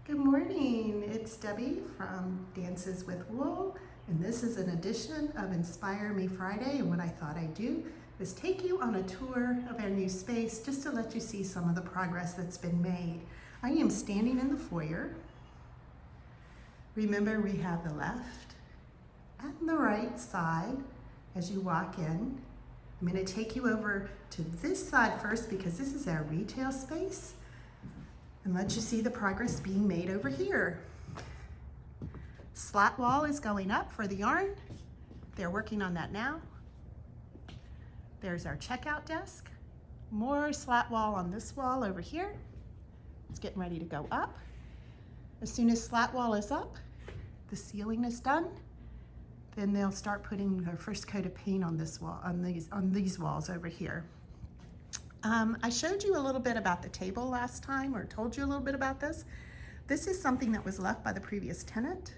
Good morning, it's Debbie from Dances with Wool, and this is an edition of Inspire Me Friday. And what I thought I'd do is take you on a tour of our new space just to let you see some of the progress that's been made. I am standing in the foyer. Remember, we have the left and the right side as you walk in. I'm going to take you over to this side first because this is our retail space, and let you see the progress being made over here. Slat wall is going up for the yarn. They're working on that now. There's our checkout desk. More slat wall on this wall over here. It's getting ready to go up. As soon as slat wall is up, the ceiling is done. Then they'll start putting their first coat of paint on this wall, on these walls over here. I showed you a little bit about the table last time, or told you a little bit about this. This is something that was left by the previous tenant.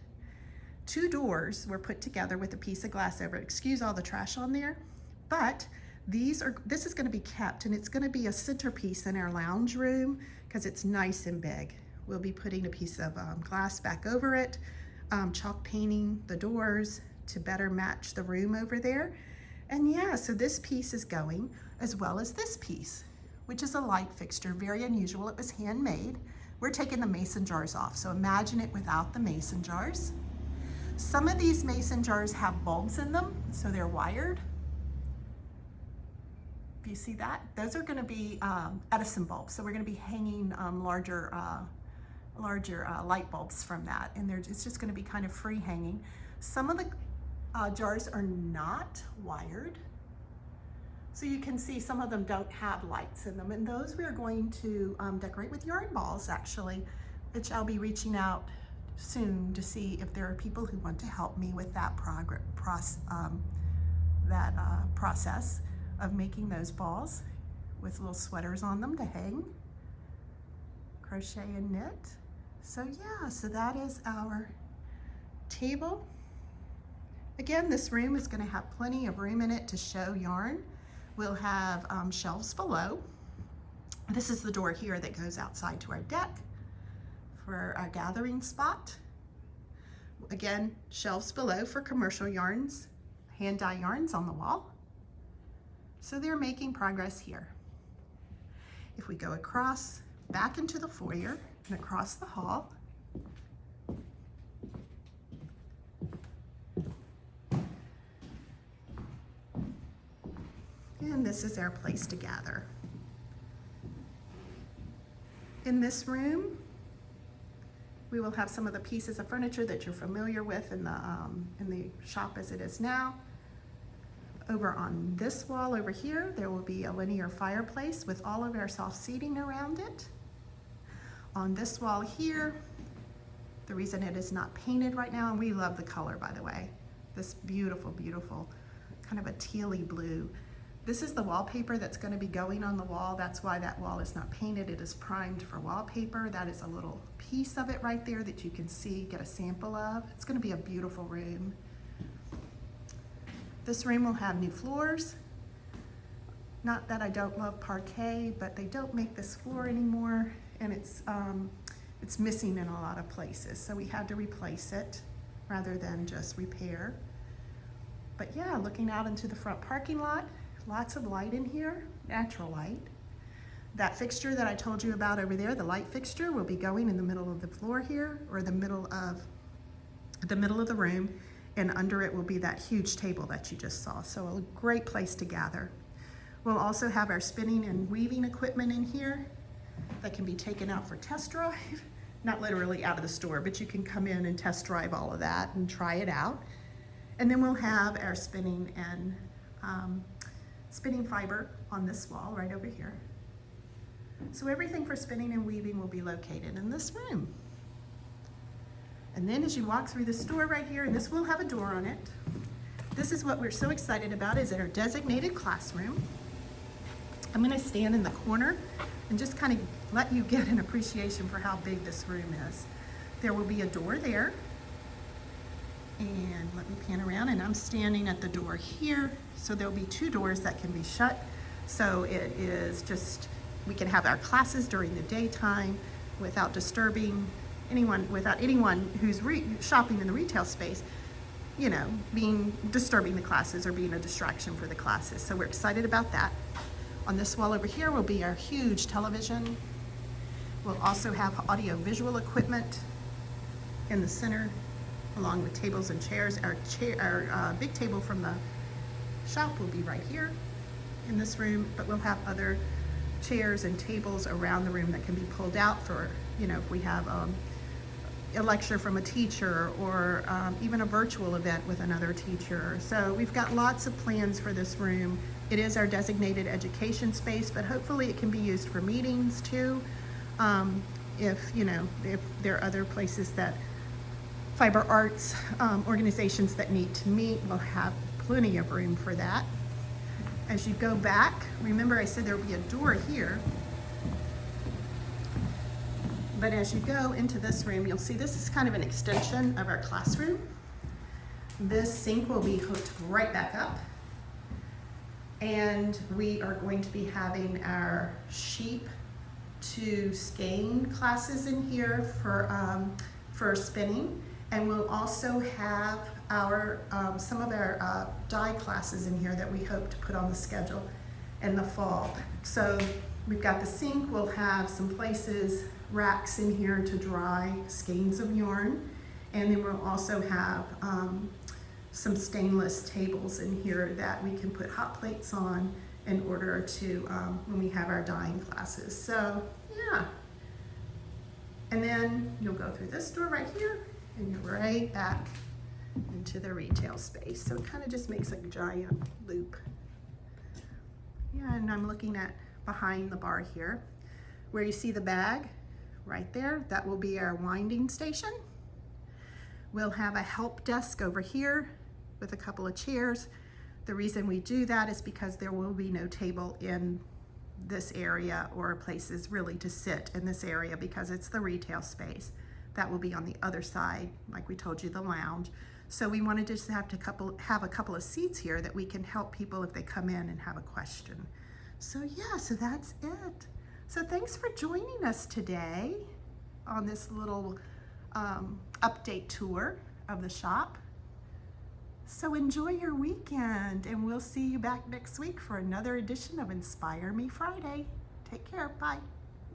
2 doors were put together with a piece of glass over it. Excuse all the trash on there, but this is going to be kept, and it's going to be a centerpiece in our lounge room because it's nice and big. We'll be putting a piece of glass back over it, chalk painting the doors to better match the room over there. And yeah, so this piece is going, as well as this piece, which is a light fixture, very unusual. It was handmade. We're taking the mason jars off, so imagine it without the mason jars. Some of these mason jars have bulbs in them, so they're wired. If you see that, those are going to be Edison bulbs, so we're going to be hanging larger light bulbs from that, and it's just going to be kind of free hanging. Some of the jars are not wired, so you can see some of them don't have lights in them, and those we are going to decorate with yarn balls, actually, which I'll be reaching out soon to see if there are people who want to help me with that process of making those balls with little sweaters on them to hang, crochet and knit. So yeah, so that is our table. Again, this room is going to have plenty of room in it to show yarn. We'll have shelves below. This is the door here that goes outside to our deck for our gathering spot. Again, shelves below for commercial yarns, hand dye yarns on the wall. So they're making progress here. If we go across, back into the foyer and across the hall, and this is our place to gather. In this room, we will have some of the pieces of furniture that you're familiar with in the shop as it is now. Over on this wall over here, there will be a linear fireplace with all of our soft seating around it. On this wall here, the reason it is not painted right now, and we love the color, by the way, this beautiful, beautiful kind of a tealy blue. This is the wallpaper that's going to be going on the wall. That's why that wall is not painted. It is primed for wallpaper. That is a little piece of it right there that you can see, get a sample of. It's going to be a beautiful room. This room will have new floors. Not that I don't love parquet, but they don't make this floor anymore, and it's missing in a lot of places. So we had to replace it rather than just repair. But yeah, looking out into the front parking lot, lots of light in here, natural light. That fixture that I told you about over there, the light fixture, will be going in the middle of the floor here, or the middle of the room, and under it will be that huge table that you just saw. So a great place to gather. We'll also have our spinning and weaving equipment in here that can be taken out for test drive. Not literally out of the store, but you can come in and test drive all of that and try it out. And then we'll have our spinning and spinning fiber on this wall right over here. So everything for spinning and weaving will be located in this room. And then as you walk through this door right here, and this will have a door on it, this is what we're so excited about, is our designated classroom. I'm going to stand in the corner and just kind of let you get an appreciation for how big this room is. There will be a door there. And let me pan around, and I'm standing at the door here. So there'll be 2 doors that can be shut. So it is just, we can have our classes during the daytime without disturbing without anyone who's shopping in the retail space, you know, disturbing the classes or being a distraction for the classes. So we're excited about that. On this wall over here will be our huge television. We'll also have audio-visual equipment in the center, along with tables and chairs. Our big table from the shop will be right here in this room, but we'll have other chairs and tables around the room that can be pulled out for, you know, if we have a lecture from a teacher or even a virtual event with another teacher. So we've got lots of plans for this room. It is our designated education space, but hopefully it can be used for meetings too. If there are other places that fiber arts organizations that need to meet, we'll have plenty of room for that. As you go back, remember I said there will be a door here, but as you go into this room, you'll see this is kind of an extension of our classroom. This sink will be hooked right back up, and we are going to be having our sheep to skein classes in here for spinning, and we'll also have our some of our dye classes in here that we hope to put on the schedule in the fall. So we've got the sink, we'll have some racks in here to dry skeins of yarn, and then we'll also have some stainless tables in here that we can put hot plates on in order to, when we have our dyeing classes. So yeah, and then you'll go through this door right here, and you're right back into the retail space. So it kind of just makes a giant loop. Yeah, and I'm looking at behind the bar here, where you see the bag right there, that will be our winding station. We'll have a help desk over here with a couple of chairs. The reason we do that is because there will be no table in this area or places really to sit in this area because it's the retail space. That will be on the other side, like we told you, the lounge. So we wanted to just have a couple of seats here that we can help people if they come in and have a question. So yeah, so that's it. So thanks for joining us today on this little update tour of the shop. So enjoy your weekend, and we'll see you back next week for another edition of Inspire Me Friday. Take care, bye.